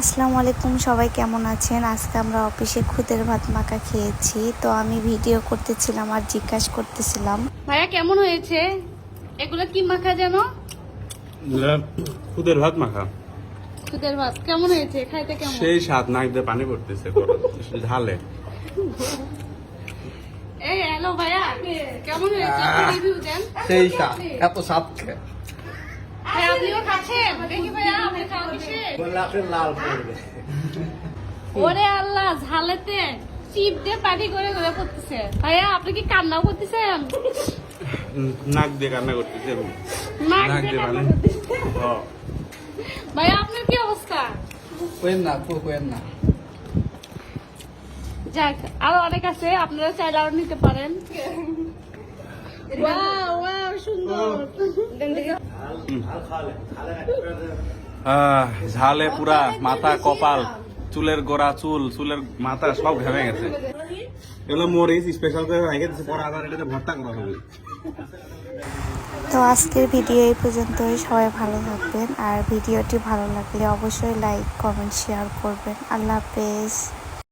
আসসালামু আলাইকুম, সবাই কেমন আছেন? আজকে আমরা অফিসে খুদের ভাত মাখা খেয়েছি। তো আমি ভিডিও করতেছিলাম আর জিজ্ঞাসা করতেছিলাম, ভাইয়া কেমন হয়েছে? এগুলো কি মাখা যেন? খুদের ভাত মাখা খুদের ভাত কেমন হয়েছে? খাইতে কেমন? সেই স্বাদ, নাক দিয়ে পানি পড়তেছে ঝালে। এই হ্যালো ভাইয়া, কেমন হয়েছে? রিভিউ দেন। সেই স্বাদ, এত স্বাদ খেয়ে ভাই আপনিও খাচ্ছেন? দেখি ভাইয়া আপনি খাওয়া কিসে? লাল পড়বে। ওরে আল্লাহ, ঝালেতে চিপ দিয়ে পানি করে করে পড়তেছে। ভাইয়া আপনি কি কান্নাও করতেছেন? নাক দিয়ে কান্না করতেছে। নাক নাক দিয়ে দিয়ে কান্না পানি। করতেছে। হ্যাঁ। ভাইয়া আপনার কি অবস্থা? কোয়েন না, কোয়েন না। যাক, আরো অনেক আছে, আপনারা চাইলে আরো নিতে পারেন। ওয়াও ওয়াও, সুন্দর। ঝালে পুরা মাথা, কপাল, চুলের গোড়া, চুলের মাথা সব ঘেমে গেছে। এগুলো মরিচ স্পেশাল করে রেখে দিচ্ছে, পরে আবার এটাতে ভর্তা করা হবে। তো আজকের ভিডিও এই পর্যন্তই। সবাই ভালো থাকবেন, আর ভিডিওটি ভালো লাগলে অবশ্যই লাইক, কমেন্ট, শেয়ার করবেন। আল্লাহ হাফেজ।